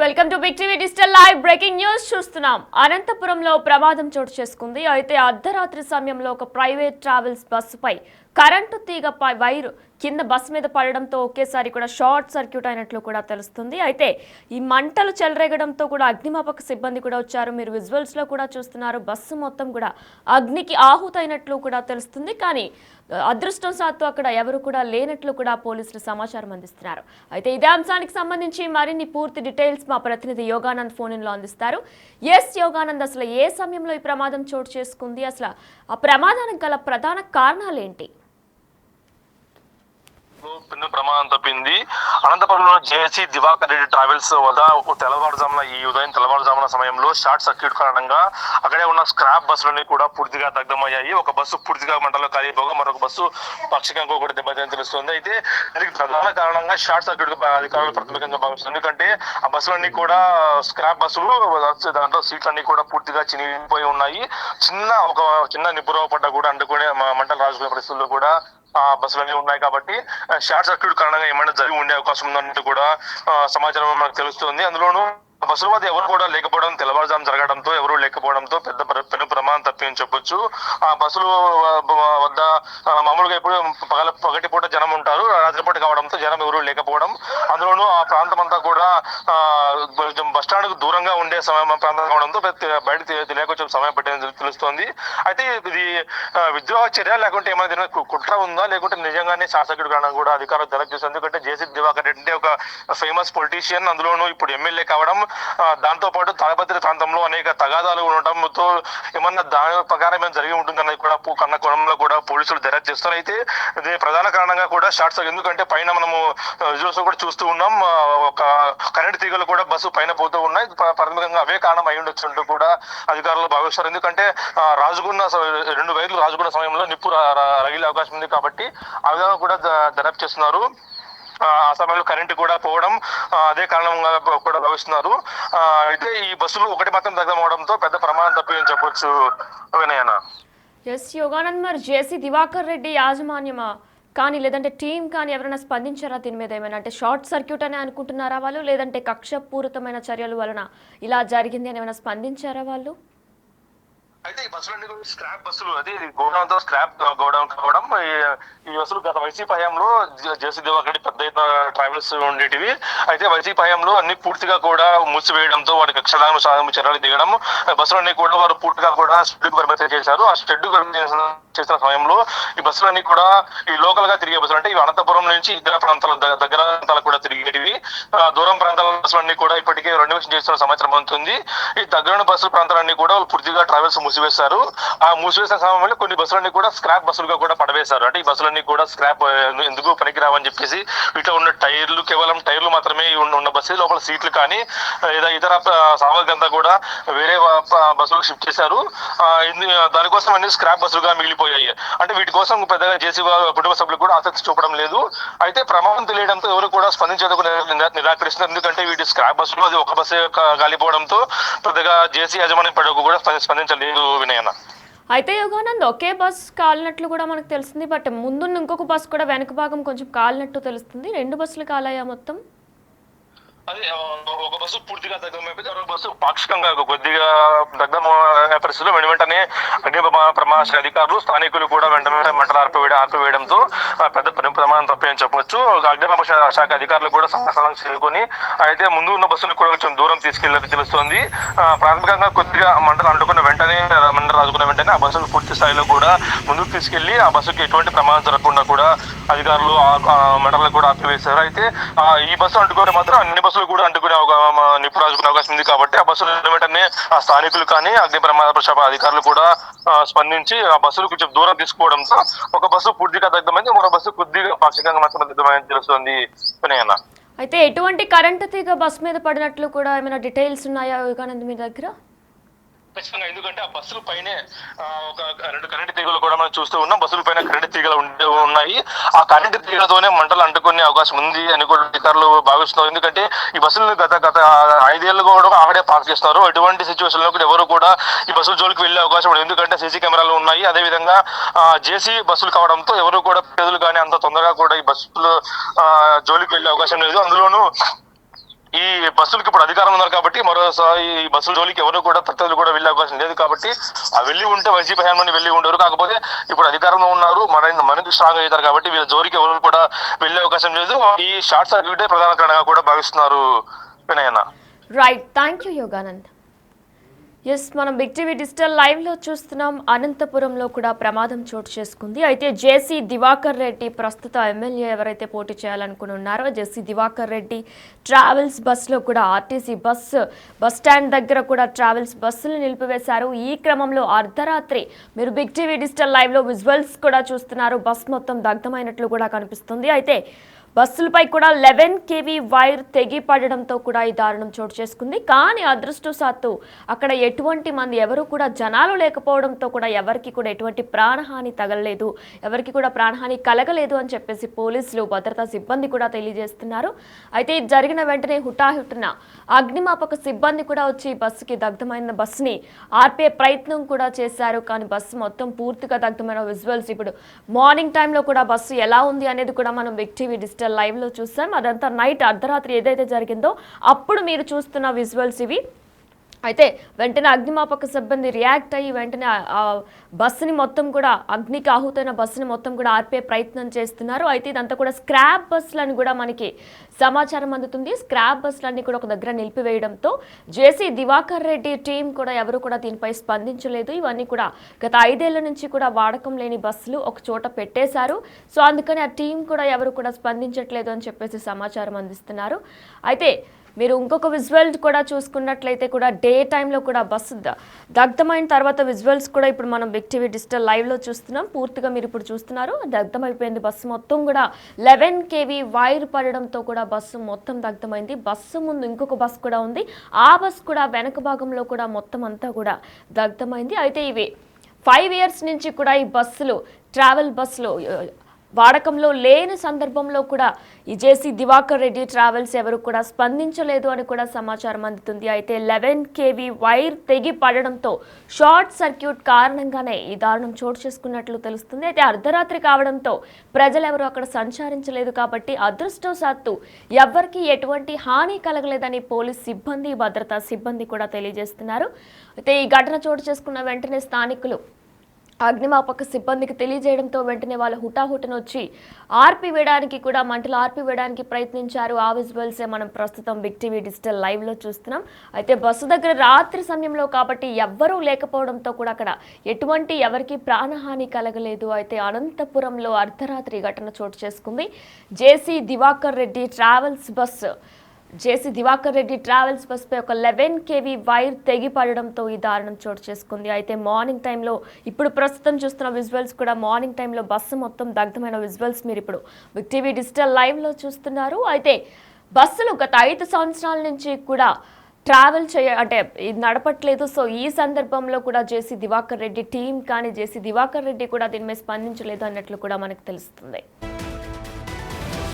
Welcome to big TV digital live breaking news చూస్తున్నాం. అనంతపురంలో ప్రమాదం చోటు చేసుకుంది. అయితే అర్ధరాత్రి సమయంలో ఒక ప్రైవేట్ ట్రావెల్స్ బస్సుపై కరెంటు తీగపై వైరు కింద బస్సు మీద పడడంతో ఒకేసారి కూడా షార్ట్ సర్క్యూట్ అయినట్లు కూడా తెలుస్తుంది. అయితే ఈ మంటలు చెలరేగడంతో కూడా అగ్నిమాపక సిబ్బంది కూడా వచ్చారు. మీరు విజువల్స్ లో కూడా చూస్తున్నారు. బస్సు మొత్తం కూడా అగ్నికి ఆహుతైనట్లు కూడా తెలుస్తుంది. కానీ అదృష్టవశాత్తు అక్కడ ఎవరు కూడా లేనట్లు కూడా పోలీసులు సమాచారం అందిస్తున్నారు. అయితే ఇదే అంశానికి సంబంధించి మరిన్ని పూర్తి డీటెయిల్స్ మా ప్రతినిధి యోగానంద్ ఫోన్ ఇన్ లో అందిస్తారు. యోగానంద్, అసలు ఏ సమయంలో ఈ ప్రమాదం చోటు చేసుకుంది, అసలు ఆ ప్రమాదానికి గల ప్రధాన కారణాలు ఏంటి? ప్రమాదం తప్పింది. అనంతపురంలో జేసీ దివాకర్ రెడ్డి ట్రావెల్స్ వద్ద ఉదయం తెల్లవారుజామున సమయంలో షార్ట్ సర్క్యూట్ కారణంగా అక్కడే ఉన్న స్క్రాప్ బస్సులన్నీ కూడా పూర్తిగా దగ్ధమయ్యాయి. ఒక బస్సు పూర్తిగా మంటలో కాలిపోగా మరొక బస్సు పాక్షికంగా కూడా దెబ్బతిని తెలుస్తుంది. అయితే దీనికి ప్రధాన కారణంగా షార్ట్ సర్క్యూట్ అధికారులు ప్రాథమికంగా భావిస్తుంది. ఎందుకంటే ఆ బస్సులన్నీ కూడా స్క్రాప్ బస్సులు, దాంట్లో సీట్లన్నీ కూడా పూర్తిగా చినిగిపోయి ఉన్నాయి. చిన్న నిపురవ పడ్డ కూడా అంటుకునే మంటలు రాజుకునే పరిస్థితుల్లో కూడా బస్సులన్నీ ఉన్నాయి. కాబట్టి షార్ట్ సర్క్యూట్ కారణంగా ఏమైనా జరిగి ఉండే అవకాశం ఉందన్నట్టు కూడా సమాచారం మనకు తెలుస్తుంది. అందులోనూ బస్సుల వద్ద ఎవరు కూడా లేకపోవడం, తెల్లవారుజాము జరగడంతో ఎవరు లేకపోవడంతో పెను ప్రమాదం తప్పని చెప్పొచ్చు. ఆ బస్సులు వద్ద మామూలుగా ఎప్పుడు పగటిపూట జనం ఉంటారు, రాత్రిపూట కావడంతో జనం ఎవరు లేకపోవడం, అందులోనూ ఆ ప్రాంతం అంతా కూడా బస్టాండ్ కు దూరంగా ఉండే ప్రాంతం కావడంతో బయట తెలియకొచ్చే సమయం పట్టిందని తెలుస్తోంది. అయితే ఇది విద్రోహ చర్య లేకుంటే ఏమైనా కుట్ర ఉందా, లేకుంటే నిజంగానే షార్ట్ సర్క్యూట్ కారణంగా కూడా అధికారులు తెలియజేస్తారు. ఎందుకంటే జేసీ దివాకర్ రెడ్డి ఒక ఫేమస్ పొలిటీషియన్, అందులోనూ ఇప్పుడు ఎమ్మెల్యే కావడం, దాంతో పాటు తాడపత్రి ప్రాంతంలో అనేక తగాదాలు ఉండటంతో ఏమన్నా దాని ప్రకారం ఏమైనా జరిగి ఉంటుందన్నది కూడా కన్న కోణంలో కూడా పోలీసులు దర్యాప్తు చేస్తారు. అయితే దీని ప్రధాన కారణంగా కూడా షార్ట్ సర్క్యూట్, ఎందుకంటే పైన మనము విజువల్స్ కూడా చూస్తూ ఉన్నాం, ఒక కరెంట్ తీగలు కూడా బస్సు పైన పోతూ ఉన్నాయి. ప్రాథమికంగా అవే కారణం అయి ఉండొచ్చు కూడా అధికారులు భావిస్తారు. ఎందుకంటే రెండు వైర్లు రాజుకున్న సమయంలో నిప్పు రగిలే అవకాశం ఉంది కాబట్టి ఆ విధంగా కూడా దర్యాప్తు చేస్తున్నారు. ఆ సమయంలో కరెంటు కూడా పోవడం అదే కారణంగా కూడా భావిస్తున్నారు. అయితే ఈ బస్సులు ఒకటి మాత్రం దగ్ధమవడంతో పెద్ద ప్రమాదం తప్పిందని చెప్పొచ్చు. వినయన యోగానంద్, మరి జేసీ దివాకర్ రెడ్డి యాజమాన్యమా కానీ లేదంటే టీం కానీ ఎవరైనా స్పందించారా దీని మీద? ఏమైనా అంటే షార్ట్ సర్క్యూట్ అని అనుకుంటున్నారా వాళ్ళు, లేదంటే కక్షపూరితమైన చర్యల వలన ఇలా జరిగింది అని ఏమైనా స్పందించారా వాళ్ళు? అయితే ఈ బస్సులన్నీ కూడా స్క్రాప్ బస్సులు, అది గోడౌన్ తో స్క్రాప్ గోడౌన్ కావడం, ఈ బస్సులు గత వైసీపీ హయాంలో జేసీ దివాకర్ రెడ్డి పెద్ద ఎత్తున ట్రావెల్స్ ఉండేటివి. అయితే వైసీపీ హయాంలో అన్ని పూర్తిగా కూడా మూసివేయడంతో వాటికి కక్షదానం సాధన చర్యలు దిగడం, బస్సులన్నీ కూడా వారు పూర్తిగా కూడా షెడ్యూల్ పరిమితం చేశారు. ఆ షెడ్యూల్ చేసిన సమయంలో ఈ బస్సులన్నీ కూడా ఈ లోకల్ గా తిరిగే బస్సులు, అంటే ఇవి అనంతపురం నుంచి ఇతర ప్రాంతాల దగ్గర ప్రాంతాలకు కూడా తిరిగేటివి. దూరం ప్రాంతాల బస్సులన్నీ కూడా ఇప్పటికే రెన్యువేషన్ చేస్తున్న సమాచారం అందుతుంది. ఈ దగ్గర బస్సుల ప్రాంతాలన్నీ కూడా పూర్తిగా ట్రావెల్స్ మూసివేశారు. ఆ మూసివేసిన సమయంలో కొన్ని బస్సులన్నీ కూడా స్క్రాప్ బస్సులుగా కూడా పడవేశారు. అంటే ఈ బస్సులన్నీ కూడా స్క్రాప్ ఎందుకు పనికిరావని చెప్పేసి వీటిలో ఉన్న టైర్లు, కేవలం టైర్లు మాత్రమే ఉన్న బస్సు, లోపల సీట్లు కానీ లేదా ఇతర సామగ్రి అంతా కూడా వేరే బస్సులకు షిఫ్ట్ చేశారు. దానికోసం అన్ని స్క్రాప్ బస్సులుగా మిగిలిపోయాయి. అంటే వీటి కోసం పెద్దగా జేసీ కుటుంబ సభ్యులు కూడా ఆసక్తి చూపడం లేదు. అయితే ప్రమాదం తెలియడంతో ఎవరు కూడా స్పందించేందుకు నిరాకరిస్తున్నారు. ఎందుకంటే వీటి స్క్రాప్ బస్సులు అది ఒక బస్సు కాలిపోవడంతో పెద్దగా జేసీ యాజమాన్యం పడకు కూడా స్పందించలేదు. వినయన అయితే యోగానంద్, ఒకే బస్ కాలినట్లు కూడా మనకు తెలిసింది. బట్ ముందున్న ఇంకొక బస్సు కూడా వెనక భాగం కొంచెం కాలినట్టు తెలుస్తుంది. 2 బస్సులు కాలాయా మొత్తం? అదే ఒక బస్సు పూర్తిగా దగ్ధమైపోయింది, మరొక బస్సు పాక్షికంగా కొద్దిగా దగ్ధం పరిస్థితుల్లో వెంటనే ప్రమాద అధికారులు, స్థానికులు కూడా వెంటనే మంటలు ఆర్పివేయడంతో పెద్ద ప్రమాదం తప్పని చెప్పొచ్చు. అగ్నిమాపక శాఖ అధికారులు కూడా సమాచారం చేరుకొని అయితే ముందు ఉన్న బస్సును కూడా కొంచెం దూరం తీసుకెళ్ళి తెలుస్తోంది. ప్రాథమికంగా కొద్దిగా మంటలు రాజుకున్న వెంటనే ఆ బస్సును పూర్తి స్థాయిలో కూడా ముందుకు తీసుకెళ్లి ఆ బస్సుకి ఎటువంటి ప్రమాదం జరగకుండా కూడా అధికారులు మంటలను కూడా ఆపివేశారు. అయితే ఈ బస్సు అంటుకొని మాత్రం అన్ని బస్సులు కూడా అంటుకునే నిప్పు రాజుకునే అవకాశం ఉంది. కాబట్టి ఆ బస్సులు వెంటనే ఆ స్థానికులు కానీ అగ్ని ప్రమాద శాఖ అధికారులు కూడా స్పందించి ఆ బస్సులు కొంచెం దూరం తీసుకోవడంతో ఒక బస్సు పూర్తిగా దగ్ధమైంది, మరో బస్సు కొద్దిగా పాక్షికంగా మాత్రం దగ్ధమైంది తెలుస్తుంది. వినయన అయితే ఎటువంటి కరెంటు తీగ బస్సు మీద పడినట్లు కూడా ఏమైనా డీటెయిల్స్ ఉన్నాయా యోగానంద్ మీ దగ్గర? ఖచ్చితంగా, ఎందుకంటే ఆ బస్సుల పైనే ఒక 2 కరెంటు తీగలు కూడా మనం చూస్తూ ఉన్నాం. బస్సుల పైన కరెంటు తీగలు ఉన్నాయి. ఆ కరెంటు తీగలతోనే మంటలు అంటుకునే అవకాశం ఉంది అని కూడా అధికారులు భావిస్తున్నారు. ఎందుకంటే ఈ బస్సులను గత 5 ఏళ్ళు కూడా ఆవిడే పార్క్ చేస్తున్నారు. ఎటువంటి సిచ్యువేషన్ లో ఎవరు కూడా ఈ బస్సుల జోలికి వెళ్లే అవకాశం ఉండదు. ఎందుకంటే సీసీ కెమెరాలు ఉన్నాయి. అదేవిధంగా జేసీ బస్సులు కావడంతో ఎవరు కూడా పేదలు కానీ అంత తొందరగా కూడా ఈ బస్సులు జోలికి వెళ్లే అవకాశం లేదు. అందులోనూ ఈ బస్సులకు ఇప్పుడు అధికారం ఉన్నారు కాబట్టి మరోసారి ఈ బస్సుల జోలికి ఎవరు కూడా ప్రత్యర్థులు కూడా వెళ్ళే అవకాశం లేదు కాబట్టి ఆ వెళ్ళి ఉంటే వైసీపీ హయాంలో వెళ్ళి ఉండరు. కాకపోతే ఇప్పుడు అధికారంలో ఉన్నారు, మరింత స్ట్రాంగ్ అవుతారు కాబట్టి వీళ్ళ జోలికి ఎవరు కూడా వెళ్ళే అవకాశం లేదు. ఈ షార్ట్ సర్క్యూటే ప్రధాన కారణంగా కూడా భావిస్తున్నారు వినయన్న. Right, thank you Yoganand. Yes, మనం బిగ్ టీవీ డిజిటల్ లైవ్లో చూస్తున్నాం. అనంతపురంలో కూడా ప్రమాదం చోటు చేసుకుంది. అయితే జేసీ దివాకర్ రెడ్డి ప్రస్తుత ఎమ్మెల్యే ఎవరైతే పోటీ చేయాలనుకుని ఉన్నారో జేసీ దివాకర్ రెడ్డి ట్రావెల్స్ బస్సులో కూడా ఆర్టీసీ బస్ స్టాండ్ దగ్గర కూడా ట్రావెల్స్ బస్సులు నిలిపివేశారు. ఈ క్రమంలో అర్ధరాత్రి మీరు బిగ్ టీవీ డిజిటల్ లైవ్లో విజువల్స్ కూడా చూస్తున్నారు. బస్ మొత్తం దగ్ధమైనట్లు కూడా కనిపిస్తుంది. అయితే బస్సులపై కూడా 11 kV వైర్ తెగి పడడంతో కూడా ఈ దారుణం చోటు చేసుకుంది. కానీ అదృష్టవశాత్తు అక్కడ ఎటువంటి మంది ఎవరు కూడా జనాలు లేకపోవడంతో కూడా ఎవరికి కూడా ఎటువంటి ప్రాణహాని తగలలేదు, ఎవరికి కూడా ప్రాణహాని కలగలేదు అని చెప్పేసి పోలీసులు భద్రతా సిబ్బంది కూడా తెలియజేస్తున్నారు. అయితే ఇది జరిగిన వెంటనే హుటాహుటిన అగ్నిమాపక సిబ్బంది కూడా వచ్చి బస్సుకి దగ్ధమైన బస్సుని ఆర్పే ప్రయత్నం కూడా చేశారు. కానీ బస్సు మొత్తం పూర్తిగా దగ్ధమైన విజువల్స్ ఇప్పుడు మార్నింగ్ టైంలో కూడా బస్సు ఎలా ఉంది అనేది కూడా మనం బిగ్ టీవీ డిజిటల్ లైవ్ లో చూసాం. అదంతా నైట్ అర్ధరాత్రి ఏదైతే జరిగిందో అప్పుడు మీరు చూస్తున్న విజువల్స్ ఇవి. అయితే వెంటనే అగ్నిమాపక సిబ్బంది రియాక్ట్ అయ్యి వెంటనే ఆ బస్సుని మొత్తం కూడా అగ్నికి ఆహుతైన బస్సుని మొత్తం కూడా ఆర్పే ప్రయత్నం చేస్తున్నారు. అయితే ఇదంతా కూడా స్క్రాప్ బస్సులని కూడా మనకి సమాచారం అందుతుంది. స్క్రాప్ బస్సులన్నీ కూడా ఒక దగ్గర నిలిపివేయడంతో జేసీ దివాకర్ రెడ్డి టీం కూడా ఎవరు కూడా దీనిపై స్పందించలేదు. ఇవన్నీ కూడా గత 5 ఏళ్ల నుంచి కూడా వాడకం లేని బస్సులు ఒక చోట పెట్టేశారు. సో అందుకని ఆ టీం కూడా ఎవరు కూడా స్పందించట్లేదు అని చెప్పేసి సమాచారం అందిస్తున్నారు. అయితే మీరు ఇంకొక విజువల్ కూడా చూసుకున్నట్లయితే కూడా డే టైంలో కూడా బస్సు దగ్ధమైన తర్వాత విజువల్స్ కూడా ఇప్పుడు మనం బిగ్ టీవీ డిజిటల్ లైవ్లో చూస్తున్నాం. పూర్తిగా మీరు ఇప్పుడు చూస్తున్నారు, దగ్ధమైపోయింది బస్సు మొత్తం కూడా. 11 kV వైర్ పడడంతో కూడా బస్సు మొత్తం దగ్ధమైంది. బస్సు ముందు ఇంకొక బస్సు కూడా ఉంది, ఆ బస్సు కూడా వెనక భాగంలో కూడా మొత్తం అంతా కూడా దగ్ధమైంది. అయితే ఇవి 5 years నుంచి కూడా ఈ బస్సులు ట్రావెల్ బస్సులు వాడకంలో లేని సందర్భంలో కూడా ఈ జేసీ దివాకర్ రెడ్డి ట్రావెల్స్ ఎవరు కూడా స్పందించలేదు అని కూడా సమాచారం అందుతుంది. అయితే 11 kV వైర్ తెగి పడడంతో షార్ట్ సర్క్యూట్ కారణంగానే ఈ దారుణం చోటు చేసుకున్నట్లు తెలుస్తుంది. అయితే అర్ధరాత్రి కావడంతో ప్రజలెవరూ అక్కడ సంచరించలేదు కాబట్టి అదృష్టవశాత్తు ఎవ్వరికీ ఎటువంటి హాని కలగలేదని పోలీస్ సిబ్బంది, భద్రతా సిబ్బంది కూడా తెలియజేస్తున్నారు. అయితే ఈ ఘటన చోటు చేసుకున్న వెంటనే స్థానికులు అగ్నిమాపక సిబ్బందికి తెలియజేయడంతో వెంటనే వాళ్ళు హుటాహుటిన వచ్చి మంటలు ఆర్పివేయడానికి ప్రయత్నించారు. ఆ విజువల్సే మనం ప్రస్తుతం బిగ్ టీవీ డిజిటల్ లైవ్లో చూస్తున్నాం. అయితే బస్సు దగ్గర రాత్రి సమయంలో కాబట్టి ఎవ్వరూ లేకపోవడంతో కూడా అక్కడ ఎవరికి ప్రాణహాని కలగలేదు. అయితే అనంతపురంలో అర్ధరాత్రి ఘటన చోటు చేసుకుంది. జేసీ దివాకర్ రెడ్డి ట్రావెల్స్ బస్పై ఒక 11 kV వైర్ తెగి పడడంతో ఈ దారుణం చోటు చేసుకుంది. అయితే మార్నింగ్ టైంలో ఇప్పుడు ప్రస్తుతం చూస్తున్న విజువల్స్ కూడా మార్నింగ్ టైంలో బస్సు మొత్తం దగ్ధమైన విజువల్స్ మీరు ఇప్పుడు బిగ్ టీవీ డిజిటల్ లైవ్లో చూస్తున్నారు. అయితే బస్సులు గత 5 సంవత్సరాల నుంచి కూడా ట్రావెల్ నడపట్లేదు. సో ఈ సందర్భంలో కూడా జేసీ దివాకర్ రెడ్డి టీం కానీ జేసీ దివాకర్ రెడ్డి కూడా దీని మీద స్పందించలేదు అన్నట్లు కూడా మనకు తెలుస్తుంది.